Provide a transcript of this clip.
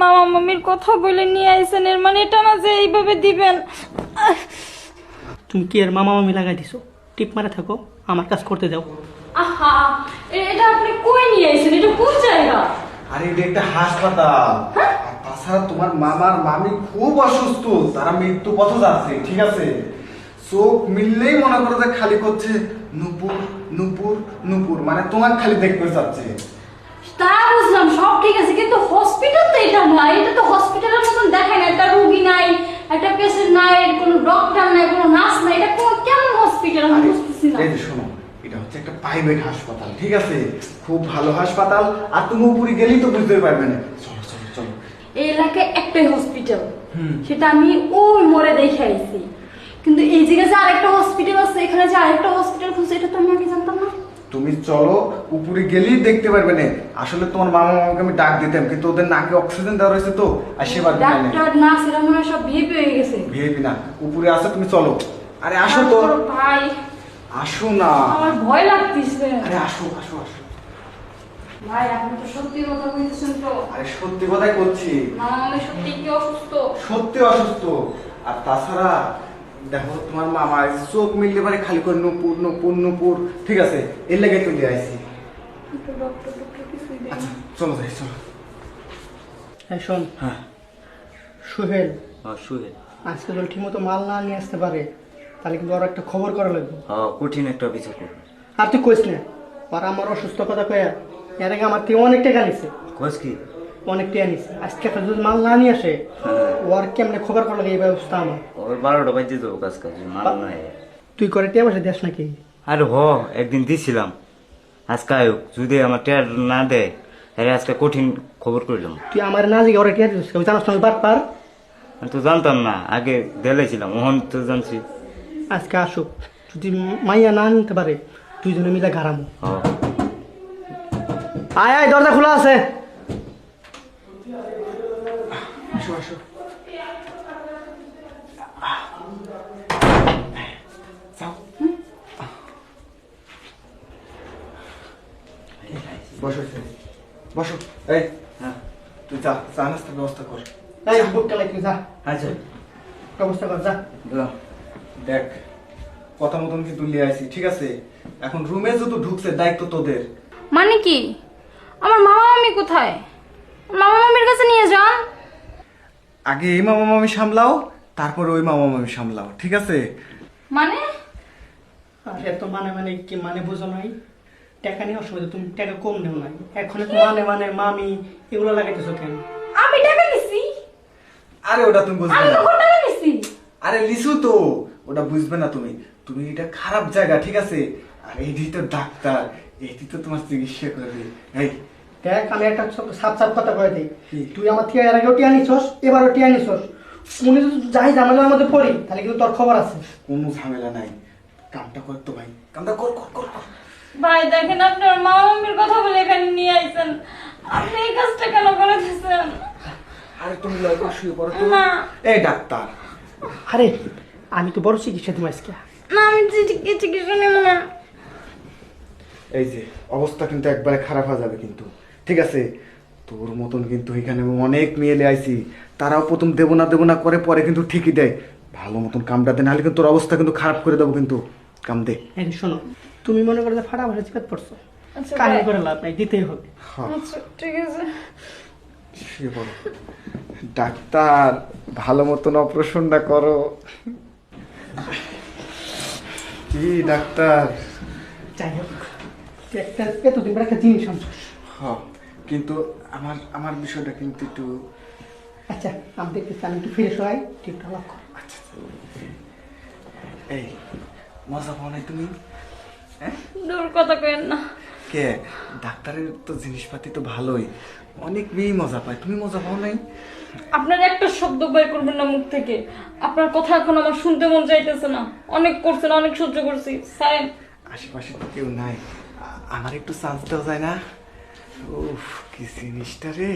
মামা মামির কথা বলে নিয়ে আইছেন, এর মানে এটা না যে এইভাবে দিবেন। তুমি কি এর মামা মামি লাগাই দিছো? টিপ মারে থাকো, আমার কাজ করতে দাও। আহা, এটা আপনি কই নিয়ে আইছেন? এটা কোন জায়গা? আরে এটা একটা হাসপাতাল। আর তাছাড়া তোমার মামার মামি খুব অসুস্থ, তারা মৃত্যু পথে যাচ্ছে, ঠিক আছে? চোখ মিললেই মনে করো যে খালি করছে নুপুর নুপুর নুপুর, মানে তোমার খালি দেখতে চাচ্ছে। তা বুঝলাম, সব ঠিক আছে, কিন্তু হসপিটাল তো এটা না। এটা তো হসপিটালের মতন দেখায় না। একটা রোগী নাই, একটা পেশেন্ট নাই, কোনো ডক্টর নাই, কোনো নার্স নাই। এটা কেমন হসপিটাল আমি বুঝতেছি না। এই যে শোনো, এটা হচ্ছে একটা প্রাইভেট হাসপাতাল, ঠিক আছে? খুব ভালো হাসপাতাল, আর তুমি উপরে গেলেই তো বুঝতে পারবে না। চলো চলো চলো। এই এলাকায় একটাই হসপিটাল, সেটা আমি ওই মোড়ে দেখে আইছি। কিন্তু এই জায়গায় যে আরেকটা হসপিটাল আছে, এখানে যে আরেকটা হসপিটাল খুলছে, এটা তো আমি আগে জানতাম না। তুমি চলো, উপরে গেলেই দেখতে পারবে না। আসলে তোমার মামা মামাকে আমি ডাক দিতাম, কিন্তু ওদের নাকে অক্সিজেন দেওয়া রয়েছে তো, আর সে পারবে না। ডাক্তার নার্স এরা মনে হয় সব ভিআইপি হয়ে গেছে। ভিআইপি না, উপরে আসো, তুমি চলো। আরে আসো তো ভাই, আসো না। আমার ভয় লাগতেছে। আরে আসো আসো আসো। ভাই আপনি তো সত্যি কথা বলতেছেন তো? আরে সত্যি কথাই করছি, মামা মামি সত্যি কি অসুস্থ? সত্যি অসুস্থ। আর তাছাড়া দেখো, তোমার মামা চোখ মিললে পারে খালি করে নুপুর নুপুর নুপুর, ঠিক আছে? এর লেগে তুলে আইছি। ডক্টর কিছুই দেয় আচ্ছা না। চলো যাই, চলো। হ্যাঁ শোন, হ্যাঁ সোহেল শুয়ে আজকে যদি ঠিক মতো মাল না নিয়ে আসতে পারে, তাহলে কিন্তু আরো একটা খবর করা লাগবে। কঠিন একটা বিচার করবো। আর তুই কইস না, আর আমার অসুস্থ কথা কয়া এর আগে আমার থেকে অনেক টাকা নিছে, কোচ কি? অনেক টাকা নিছে। আজকে একটা যদি মাল না নিয়ে আসে, ও আর কেমনে খবর করা লাগে এই ব্যবস্থা আমার। ওর 12টা বাজে দেবো কাজ কাজ মাল নাই। তুই করে টিয়া পয়সা দেশ নাকি? আরে একদিন দিছিলাম, আজকে আয়ুক যদি আমার টেয়ার না দেয় তাহলে আজকে কঠিন খবর করলাম। তুই আমার না জিগে ওরা টিয়া দিস, জানাস না বাট পার। আমি তো জানতাম না, আগে দেলাইছিলাম, ওহন তো জানছি। আজকে আসুক, যদি মাইয়া না নিতে পারে দুইজনে মিলে ঘাড়ামো। আয় আয়, দরজা খোলা আছে। আসো আসো। যাও। বসো বসো। এই হ্যাঁ তুই চা চা নাস্তার ব্যবস্থা কর। এই বুকটা লাগি যা, আচ্ছা ব্যবস্থা কর যা। দিলাম। দেখ, কথা মতন কিন্তু লিয়ে আইছি, ঠিক আছে? এখন রুমে যত ঢুকছে দায়িত্ব তোদের। মানে কি? আমার মামা মামি কোথায়? মামা মামির কাছে নিয়ে যান। আগে এই মামা মামি সামলাও, তারপর ওই মামা মামি সামলাও, ঠিক আছে? মানে আর এত মানে মানে কি মানে বুঝো নাই? টাকা নেওয়ার সময় তো তুমি টাকা কম নেও নাই, এখন তো মানে মানে মামি এগুলো লাগাইতেছো কেন? আমি টাকা নিছি? আরে ওটা তুমি বুঝবে আমি না। কখন টাকা নিছি? আরে লিসু তো, ওটা বুঝবে না তুমি। তুমি এটা খারাপ জায়গা, ঠিক আছে? আর এইটি তো ডাক্তার, এইটি তো তোমার চিকিৎসা করবে। এই দেখ, আমি একটা সাপ সাপ কথা কয়ে দিই, কি? তুই আমার থেকে এর আগেও টিয়া নিছস, এবারও টিয়া নিছস। উনি যদি যাই ঝামেলার মধ্যে পড়ি, তাহলে কিন্তু তোর খবর আছে। কোনো ঝামেলা নাই, কামটা কর তো ভাই, কামটা কর কর কর কর। ভাই দেখেন, আপনার মামা মামির কথা বলে এখানে নিয়ে আইছেন, আপনি এই কাজটা কেন করে দিচ্ছেন? আরে তুমি লয় করে শুয়ে পড়ো তো। না। এই ডাক্তার, আরে আমি তো বড় চিকিৎসা তুমি আজকে। না, আমি চিকিৎসা নেব না। এই যে অবস্থা কিন্তু একবারে খারাপ হয়ে যাবে কিন্তু, ঠিক আছে? তোর মতন কিন্তু এখানে অনেক মেয়ে আইছি, তারাও প্রথম দেবো না করে পরে কিন্তু ঠিকই দেয়। ভালো মতন কামটা দে, নাহলে কিন্তু তোর অবস্থা কিন্তু খারাপ করে দেবো কিন্তু। কাম দে। এই যে শোনো, তুমি মনে করো যে ফাটা ভাষা চিপাত পড়ছো, আচ্ছা কাহিনী ভাই। করে লাভ নাই, দিতেই হবে। হ্যাঁ, আচ্ছা ঠিক আছে। শুয়ে পড়ো। ডাক্তার, ভালো মতন অপারেশনটা করো। কি ডাক্তার? যাই হোক, তুই একটা এতদিন পর একটা জিনিস আনছিস। হ্যাঁ, কিন্তু আমার আমার বিষয়টা কিন্তু একটু। আচ্ছা আমি দেখতেছি, আমি একটু ফিরে সবাই ঠিকঠাক লক্ষ্য। আচ্ছা, এই মজা পাও নাই তুমি? দূর কথা কেন না। কে? ডাক্তারের তো জিনিসপাতি তো ভালোই, অনেক মেয়েই মজা পায়, তুমি মজা পাও নাই? আপনার একটা শব্দ বের করবেন না মুখ থেকে। আপনার কথা এখন আমার শুনতে মন চাইতেছে না। অনেক করছেন, অনেক সহ্য করছি, স্যার। আশেপাশে তো কেউ নাই, আমার একটু চান্স দেওয়া যায় না? উফ, কি জিনিসটা রে।